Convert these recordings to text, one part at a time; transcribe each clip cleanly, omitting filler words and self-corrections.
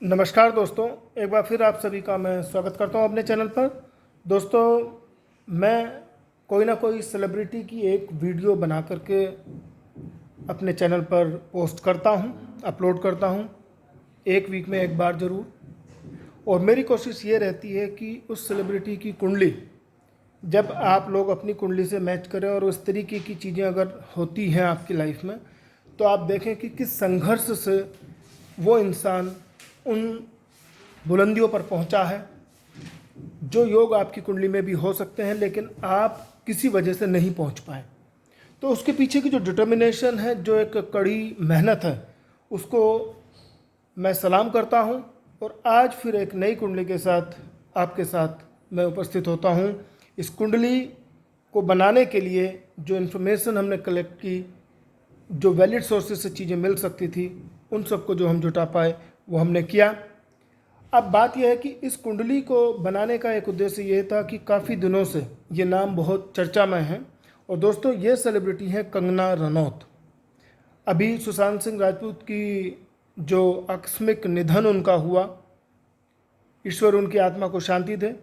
नमस्कार दोस्तों, एक बार फिर आप सभी का मैं स्वागत करता हूं अपने चैनल पर। दोस्तों, मैं कोई ना कोई सेलिब्रिटी की एक वीडियो बना करके अपने चैनल पर पोस्ट करता हूं, अपलोड करता हूं, एक वीक में एक बार ज़रूर। और मेरी कोशिश ये रहती है कि उस सेलिब्रिटी की कुंडली जब आप लोग अपनी कुंडली से मैच करें और उस तरीके की चीज़ें अगर होती हैं आपकी लाइफ में, तो आप देखें कि किस संघर्ष से वो इंसान उन बुलंदियों पर पहुंचा है जो योग आपकी कुंडली में भी हो सकते हैं, लेकिन आप किसी वजह से नहीं पहुंच पाए। तो उसके पीछे की जो डिटर्मिनेशन है, जो एक कड़ी मेहनत है, उसको मैं सलाम करता हूं। और आज फिर एक नई कुंडली के साथ आपके साथ मैं उपस्थित होता हूं। इस कुंडली को बनाने के लिए जो इन्फॉर्मेशन हमने कलेक्ट की, जो वैलिड सोर्सेज से चीज़ें मिल सकती थी, उन सबको जो हम जुटा पाए वो हमने किया। अब बात यह है कि इस कुंडली को बनाने का एक उद्देश्य ये था कि काफ़ी दिनों से ये नाम बहुत चर्चा में है। और दोस्तों, ये सेलिब्रिटी है कंगना रनौत। अभी सुशांत सिंह राजपूत की जो आकस्मिक निधन उनका हुआ, ईश्वर उनकी आत्मा को शांति दे।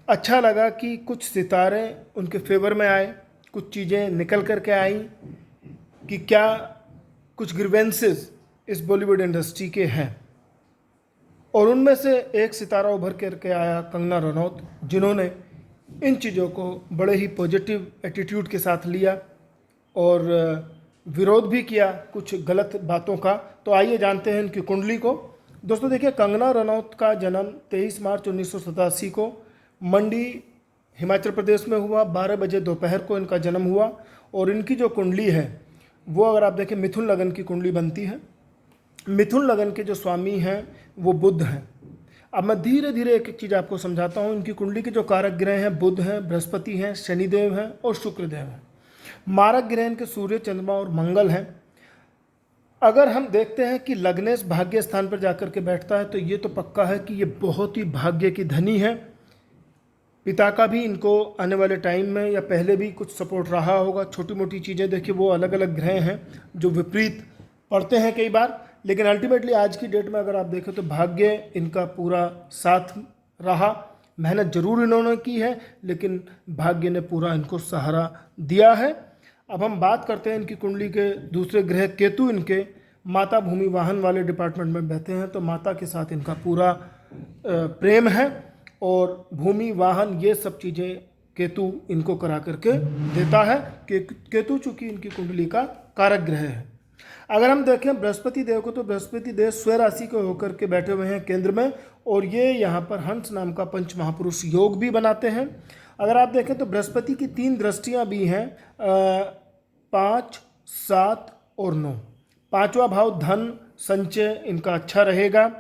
अच्छा लगा कि कुछ सितारे उनके फेवर में आए, कुछ चीज़ें निकल कर के आई कि क्या कुछ ग्रीवेंसेस इस बॉलीवुड इंडस्ट्री के हैं। और उनमें से एक सितारा उभर करके आया कंगना रनौत, जिन्होंने इन चीज़ों को बड़े ही पॉजिटिव एटीट्यूड के साथ लिया और विरोध भी किया कुछ गलत बातों का। तो आइए जानते हैं इनकी कुंडली को। दोस्तों देखिए, कंगना रनौत का जन्म 23 मार्च 1987 को मंडी, हिमाचल प्रदेश में हुआ। 12 बजे दोपहर को इनका जन्म हुआ। और इनकी जो कुंडली है वो अगर आप देखें, मिथुन लगन की कुंडली बनती है। मिथुन लगन के जो स्वामी हैं वो बुध हैं। अब मैं धीरे धीरे एक एक चीज़ आपको समझाता हूँ। इनकी कुंडली के जो कारक ग्रह हैं, बुध हैं, बृहस्पति हैं, शनिदेव हैं और शुक्रदेव हैं। मारक ग्रह इनके सूर्य, चंद्रमा और मंगल हैं। अगर हम देखते हैं कि लग्नेश भाग्य स्थान पर जाकर के बैठता है, तो ये तो पक्का है कि ये बहुत ही भाग्य की धनी है। पिता का भी इनको आने वाले टाइम में या पहले भी कुछ सपोर्ट रहा होगा। छोटी मोटी चीज़ें देखिए, वो अलग अलग ग्रह हैं जो विपरीत पड़ते हैं कई बार, लेकिन अल्टीमेटली आज की डेट में अगर आप देखें तो भाग्य इनका पूरा साथ रहा। मेहनत जरूर इन्होंने की है, लेकिन भाग्य ने पूरा इनको सहारा दिया है। अब हम बात करते हैं इनकी कुंडली के दूसरे ग्रह केतु। इनके माता भूमि वाहन वाले डिपार्टमेंट में बैठे हैं, तो माता के साथ इनका पूरा प्रेम है। और भूमि, वाहन, ये सब चीज़ें केतु इनको करा करके देता है। केतु चूंकि इनकी कुंडली का कारक ग्रह है। अगर हम देखें बृहस्पति देव को, तो बृहस्पति देव स्वराशि को होकर के बैठे हुए हैं केंद्र में, और ये यहाँ पर हंस नाम का पंच महापुरुष योग भी बनाते हैं। अगर आप देखें तो बृहस्पति की 3 दृष्टियाँ भी हैं, 5, 7 और 9। 5वां भाव धन संचय इनका अच्छा रहेगा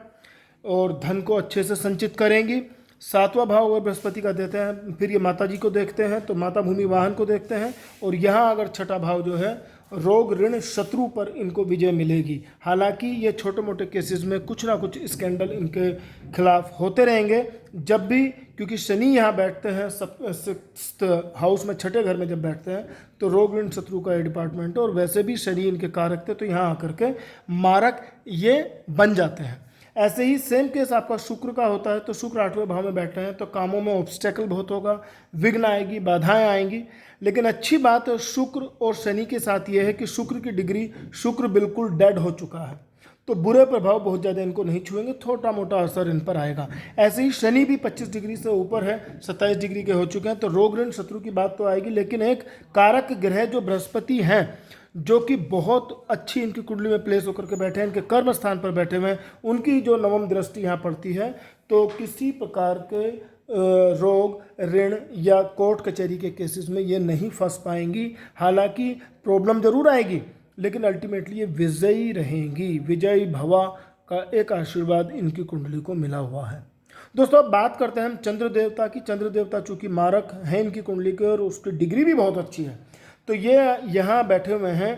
और धन को अच्छे से संचित करेंगी। 7वां भाव अगर बृहस्पति का देते हैं, फिर ये माता जी को देखते हैं, तो माता भूमि वाहन को देखते हैं। और यहाँ अगर 6ठा भाव जो है, रोग ऋण शत्रु पर इनको विजय मिलेगी। हालांकि ये छोटे मोटे केसेस में कुछ ना कुछ स्कैंडल इनके खिलाफ होते रहेंगे जब भी, क्योंकि शनि यहाँ बैठते हैं 6th हाउस में, 6ठे घर में जब बैठते हैं, तो रोग ऋण शत्रु का ये डिपार्टमेंट है। और वैसे भी शनि इनके कारक थे, तो यहाँ आकर के मारक ये बन जाते हैं। ऐसे ही सेम केस आपका शुक्र का होता है, तो शुक्र 8वें भाव में बैठ रहे हैं, तो कामों में ऑब्स्टेकल बहुत होगा, विघ्न आएगी, बाधाएं आएंगी। लेकिन अच्छी बात शुक्र और शनि के साथ ये है कि शुक्र की डिग्री, शुक्र बिल्कुल डेड हो चुका है, तो बुरे प्रभाव बहुत ज़्यादा इनको नहीं छुएंगे, छोटा मोटा असर इन पर आएगा। ऐसे ही शनि भी 25 डिग्री से ऊपर है, 27 डिग्री के हो चुके हैं, तो रोग ऋण शत्रु की बात तो आएगी। लेकिन एक कारक ग्रह जो बृहस्पति हैं, जो कि बहुत अच्छी इनकी कुंडली में प्लेस होकर के बैठे हैं, इनके कर्म स्थान पर बैठे हुए हैं, उनकी जो नवम दृष्टि यहाँ पड़ती है, तो किसी प्रकार के रोग ऋण या कोर्ट कचहरी के केसेस में ये नहीं फंस पाएंगी। हालांकि प्रॉब्लम जरूर आएगी, लेकिन अल्टीमेटली ये विजयी रहेंगी। विजयी भवा का एक आशीर्वाद इनकी कुंडली को मिला हुआ है। दोस्तों, अब बात करते हैं हम चंद्र देवता की। चंद्र देवता चूँकि मारक हैं इनकी कुंडली के, और उसकी डिग्री भी बहुत अच्छी है, तो ये यहाँ बैठे हुए हैं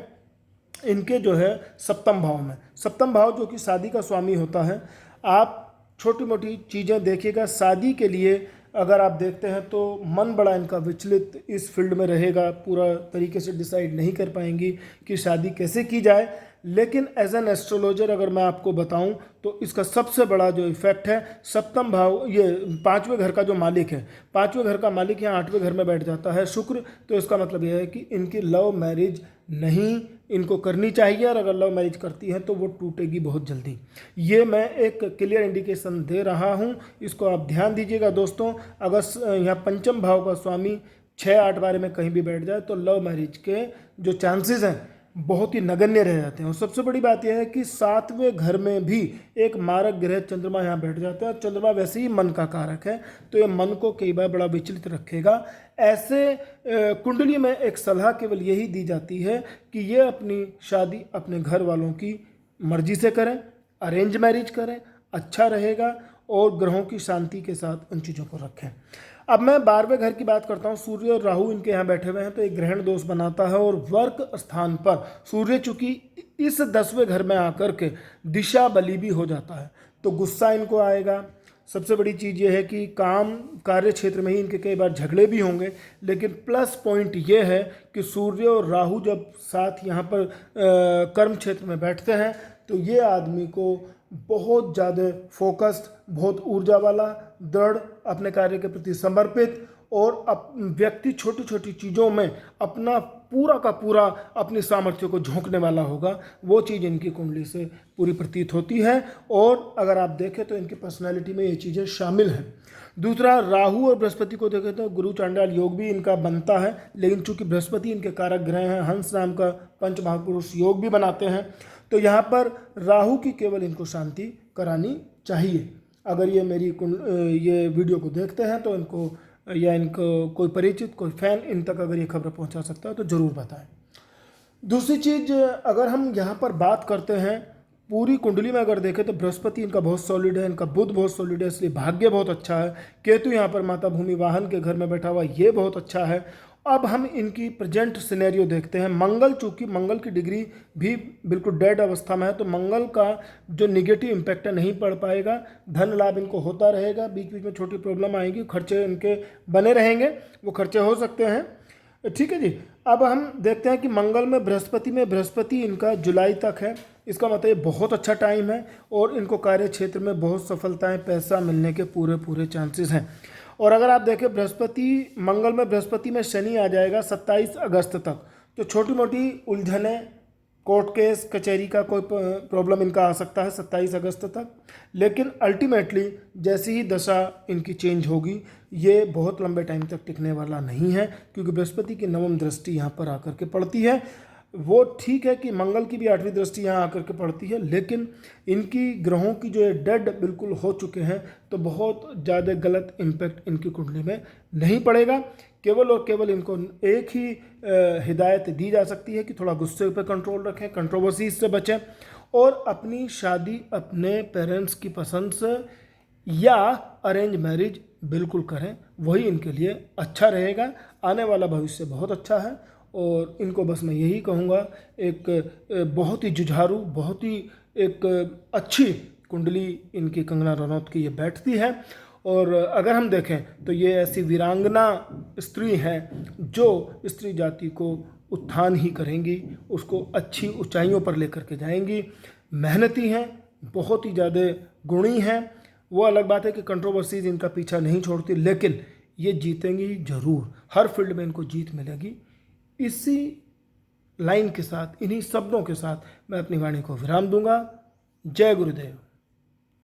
इनके जो है 7म भाव में। 7म भाव जो कि शादी का स्वामी होता है। आप छोटी मोटी चीज़ें देखिएगा, शादी के लिए अगर आप देखते हैं तो मन बड़ा इनका विचलित इस फील्ड में रहेगा, पूरा तरीके से डिसाइड नहीं कर पाएंगी कि शादी कैसे की जाए। लेकिन एज एन एस्ट्रोलॉजर अगर मैं आपको बताऊं तो इसका सबसे बड़ा जो इफेक्ट है सप्तम भाव, ये पाँचवें घर का जो मालिक है, पाँचवें घर का मालिक यहाँ आठवें घर में बैठ जाता है शुक्र। तो इसका मतलब यह है कि इनकी लव मैरिज नहीं इनको करनी चाहिए, और अगर लव मैरिज करती है तो वो टूटेगी बहुत जल्दी। ये मैं एक क्लियर इंडिकेशन दे रहा हूँ, इसको आप ध्यान दीजिएगा दोस्तों। अगर यहाँ पंचम भाव का स्वामी 6-8 बारे में कहीं भी बैठ जाए तो लव मैरिज के जो चांसेस हैं बहुत ही नगण्य रह जाते हैं। और सबसे बड़ी बात यह है कि 7वें घर में भी एक मारक ग्रह चंद्रमा यहाँ बैठ जाता है। चंद्रमा वैसे ही मन का कारक है, तो ये मन को कई बार बड़ा विचलित रखेगा। ऐसे कुंडली में एक सलाह केवल यही दी जाती है कि ये अपनी शादी अपने घर वालों की मर्जी से करें, अरेंज मैरिज करें, अच्छा रहेगा, और ग्रहों की शांति के साथ उन चीज़ों को रखें। अब मैं 12वें घर की बात करता हूँ। सूर्य और राहु इनके यहाँ बैठे हुए हैं, तो एक ग्रहण दोष बनाता है। और वर्क स्थान पर सूर्य चूंकि इस 10वें घर में आकर के दिशा बली भी हो जाता है, तो गुस्सा इनको आएगा। सबसे बड़ी चीज़ ये है कि काम कार्य क्षेत्र में ही इनके कई बार झगड़े भी होंगे। लेकिन प्लस पॉइंट ये है कि सूर्य और राहु जब साथ यहाँ पर कर्म क्षेत्र में बैठते हैं तो ये आदमी को बहुत ज़्यादा फोकस्ड, बहुत ऊर्जा वाला, दृढ़, अपने कार्य के प्रति समर्पित, और व्यक्ति छोटी छोटी चीज़ों में अपना पूरा का पूरा अपनी सामर्थ्य को झोंकने वाला होगा। वो चीज़ इनकी कुंडली से पूरी प्रतीत होती है। और अगर आप देखें तो इनकी पर्सनैलिटी में ये चीज़ें शामिल हैं। दूसरा, राहु और बृहस्पति को देखें तो गुरु चांडाल योग भी इनका बनता है, लेकिन चूंकि बृहस्पति इनके कारक ग्रह हैं, हंस नाम का पंच महापुरुष योग भी बनाते हैं, तो यहाँ पर राहु की केवल इनको शांति करानी चाहिए। अगर ये मेरी ये वीडियो को देखते हैं तो इनको, या इनको कोई परिचित, कोई फैन इन तक अगर ये खबर पहुँचा सकता है तो ज़रूर बताएं। दूसरी चीज़, अगर हम यहाँ पर बात करते हैं पूरी कुंडली में अगर देखें तो बृहस्पति इनका बहुत सॉलिड है, इनका बुध बहुत सॉलिड है, इसलिए भाग्य बहुत अच्छा है। केतु यहाँ पर माता भूमि वाहन के घर में बैठा हुआ, ये बहुत अच्छा है। अब हम इनकी प्रेजेंट सिनेरियो देखते हैं। मंगल, चूंकि मंगल की डिग्री भी बिल्कुल डेड अवस्था में है, तो मंगल का जो निगेटिव इम्पैक्ट है नहीं पड़ पाएगा। धन लाभ इनको होता रहेगा, बीच बीच में छोटी प्रॉब्लम आएगी, खर्चे इनके बने रहेंगे, वो खर्चे हो सकते हैं। ठीक है जी। अब हम देखते हैं कि मंगल में बृहस्पति इनका जुलाई तक है। इसका मतलब ये बहुत अच्छा टाइम है, और इनको कार्य क्षेत्र में बहुत सफलताएं, पैसा मिलने के पूरे चांसेस हैं। और अगर आप देखें मंगल में बृहस्पति में शनि आ जाएगा 27 अगस्त तक, तो छोटी मोटी उलझने, कोर्ट केस कचहरी का कोई प्रॉब्लम इनका आ सकता है 27 अगस्त तक। लेकिन अल्टीमेटली जैसी ही दशा इनकी चेंज होगी, ये बहुत लंबे टाइम तक टिकने वाला नहीं है, क्योंकि बृहस्पति की नवम दृष्टि यहाँ पर आकर के पड़ती है। वो ठीक है कि मंगल की भी 8वीं दृष्टि यहाँ आकर के पड़ती है, लेकिन इनकी ग्रहों की जो डेड बिल्कुल हो चुके हैं, तो बहुत ज़्यादा गलत इम्पैक्ट इनकी कुंडली में नहीं पड़ेगा। केवल और केवल इनको एक ही हिदायत दी जा सकती है कि थोड़ा गुस्से पर कंट्रोल रखें, कंट्रोवर्सी से बचें, और अपनी शादी अपने पेरेंट्स की पसंद से या अरेंज मैरिज बिल्कुल करें, वही इनके लिए अच्छा रहेगा। आने वाला भविष्य बहुत अच्छा है, और इनको बस मैं यही कहूँगा, एक बहुत ही जुझारू, बहुत ही एक अच्छी कुंडली इनकी कंगना रनौत की ये बैठती है। और अगर हम देखें तो ये ऐसी वीरांगना स्त्री है जो स्त्री जाति को उत्थान ही करेंगी, उसको अच्छी ऊंचाइयों पर लेकर के जाएंगी। मेहनती हैं, बहुत ही ज़्यादा गुणी हैं। वो अलग बात है कि कंट्रोवर्सीज इनका पीछा नहीं छोड़ती, लेकिन ये जीतेंगी ज़रूर। हर फील्ड में इनको जीत मिलेगी। इसी लाइन के साथ, इन्हीं शब्दों के साथ मैं अपनी वाणी को विराम दूंगा। जय गुरुदेव।